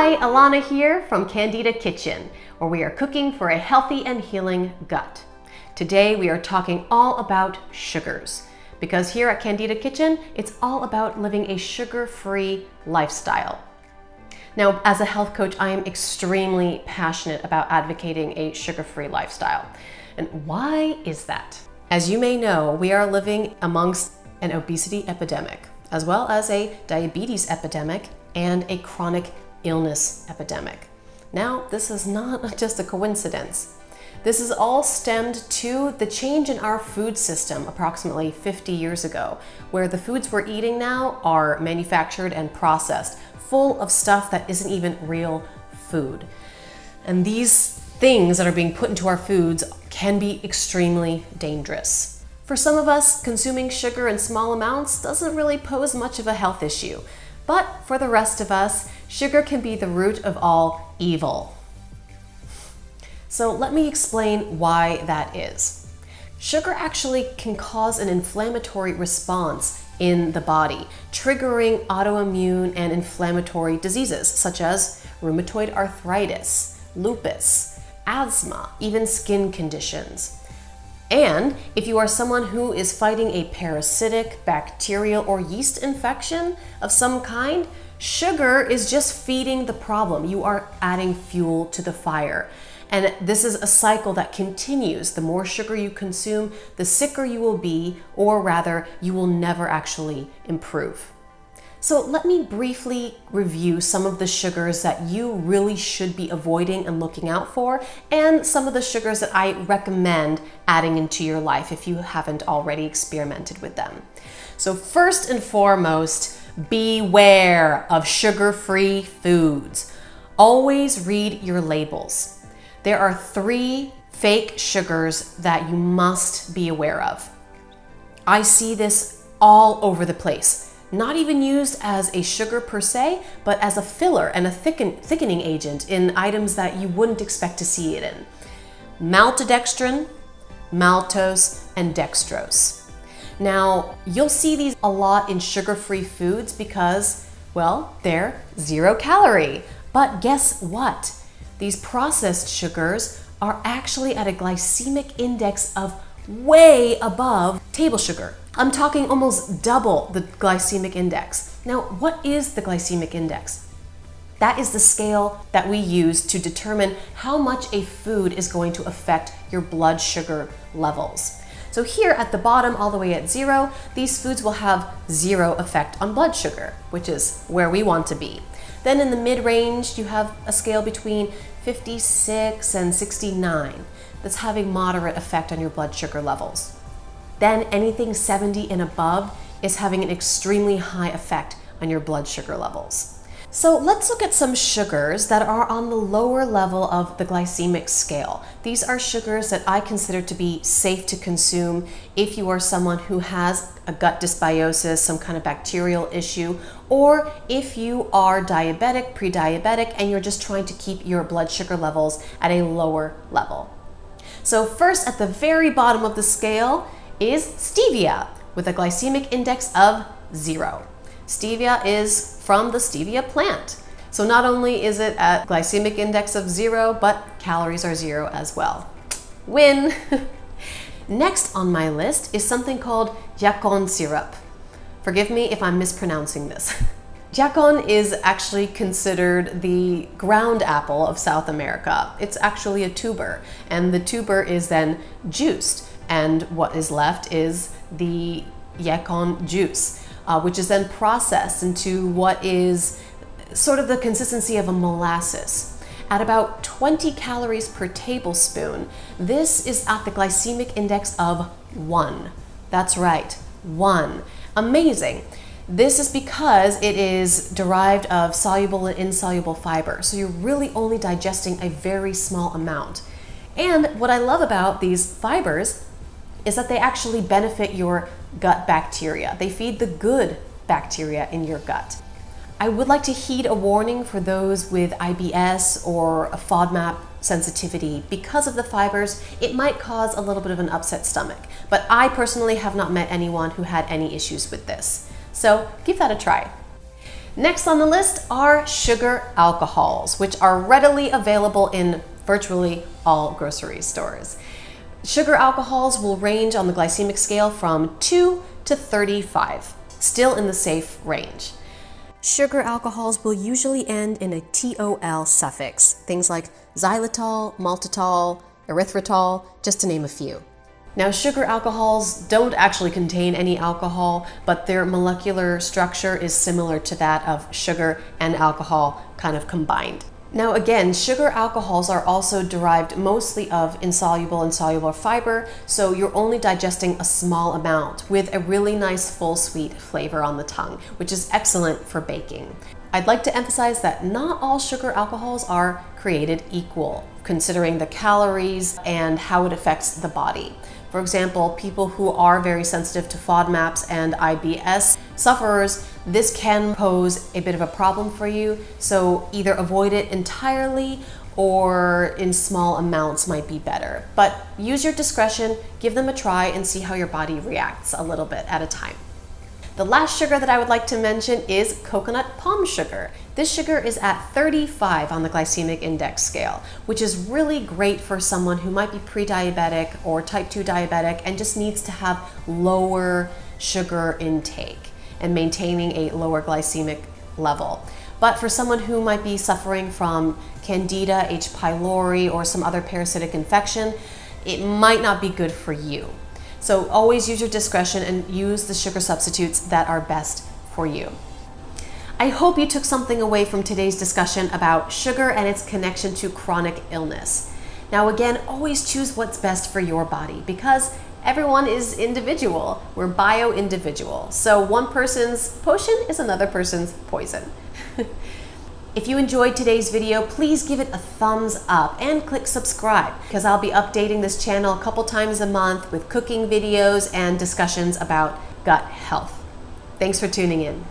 Hi, Alana here from Candida Kitchen, where we are cooking for a healthy and healing gut. Today we are talking all about sugars, because here at Candida Kitchen, it's all about living a sugar-free lifestyle. Now, as a health coach, I am extremely passionate about advocating a sugar-free lifestyle. And why is that? As you may know, we are living amongst an obesity epidemic, as well as a diabetes epidemic and a chronic illness epidemic. Now, this is not just a coincidence. This is all stemmed to the change in our food system approximately 50 years ago, where the foods we're eating now are manufactured and processed, full of stuff that isn't even real food. And these things that are being put into our foods can be extremely dangerous. For some of us, consuming sugar in small amounts doesn't really pose much of a health issue. But for the rest of us, sugar can be the root of all evil. So let me explain why that is. Sugar actually can cause an inflammatory response in the body, triggering autoimmune and inflammatory diseases such as rheumatoid arthritis, lupus, asthma, even skin conditions. And if you are someone who is fighting a parasitic, bacterial, or yeast infection of some kind, sugar is just feeding the problem. You are adding fuel to the fire. And this is a cycle that continues. The more sugar you consume, the sicker you will be, or rather, you will never actually improve. So let me briefly review some of the sugars that you really should be avoiding and looking out for, and some of the sugars that I recommend adding into your life if you haven't already experimented with them. So first and foremost, beware of sugar-free foods. Always read your labels. There are 3 fake sugars that you must be aware of. I see this all over the place. Not even used as a sugar per se, but as a filler and a thickening agent in items that you wouldn't expect to see it in. Maltodextrin, maltose, and dextrose. Now, you'll see these a lot in sugar-free foods because, well, they're 0 calorie. But guess what? These processed sugars are actually at a glycemic index of way above table sugar. I'm talking almost double the glycemic index. Now, what is the glycemic index? That is the scale that we use to determine how much a food is going to affect your blood sugar levels. So here at the bottom, all the way at 0, these foods will have 0 effect on blood sugar, which is where we want to be. Then in the mid-range, you have a scale between 56 and 69 that's having moderate effect on your blood sugar levels. Then anything 70 and above is having an extremely high effect on your blood sugar levels. So let's look at some sugars that are on the lower level of the glycemic scale. These are sugars that I consider to be safe to consume if you are someone who has a gut dysbiosis, some kind of bacterial issue, or if you are diabetic, pre-diabetic, and you're just trying to keep your blood sugar levels at a lower level. So first, at the very bottom of the scale is stevia with a glycemic index of 0. Stevia is from the stevia plant. So not only is it at glycemic index of 0, but calories are 0 as well. Win! Next on my list is something called yacon syrup. Forgive me if I'm mispronouncing this. Yacon is actually considered the ground apple of South America. It's actually a tuber, and the tuber is then juiced, and what is left is the yacon juice, which is then processed into what is sort of the consistency of a molasses. At about 20 calories per tablespoon, this is at the glycemic index of 1. That's right, 1. Amazing. This is because it is derived of soluble and insoluble fiber, so you're really only digesting a very small amount. And what I love about these fibers is that they actually benefit your gut bacteria. They feed the good bacteria in your gut. I would like to heed a warning for those with IBS or a FODMAP sensitivity. Because of the fibers, it might cause a little bit of an upset stomach, but I personally have not met anyone who had any issues with this. So give that a try. Next on the list are sugar alcohols, which are readily available in virtually all grocery stores. Sugar alcohols will range on the glycemic scale from 2 to 35, still in the safe range. Sugar alcohols will usually end in a TOL suffix, things like xylitol, maltitol, erythritol, just to name a few. Now, sugar alcohols don't actually contain any alcohol, but their molecular structure is similar to that of sugar and alcohol kind of combined. Now again, sugar alcohols are also derived mostly of insoluble and soluble fiber, so you're only digesting a small amount with a really nice full sweet flavor on the tongue, which is excellent for baking. I'd like to emphasize that not all sugar alcohols are created equal, considering the calories and how it affects the body. For example, people who are very sensitive to FODMAPs and IBS sufferers, this can pose a bit of a problem for you, so either avoid it entirely or in small amounts might be better. But use your discretion, give them a try, and see how your body reacts a little bit at a time. The last sugar that I would like to mention is coconut palm sugar. This sugar is at 35 on the glycemic index scale, which is really great for someone who might be pre-diabetic or type 2 diabetic and just needs to have lower sugar intake and maintaining a lower glycemic level. But for someone who might be suffering from Candida, h. pylori, or some other parasitic infection, it might not be good for you. So always use your discretion and use the sugar substitutes that are best for you. I hope you took something away from today's discussion about sugar and its connection to chronic illness. Now again, always choose what's best for your body because everyone is individual. We're bio-individual. So one person's potion is another person's poison. If you enjoyed today's video, please give it a thumbs up and click subscribe because I'll be updating this channel a couple times a month with cooking videos and discussions about gut health. Thanks for tuning in.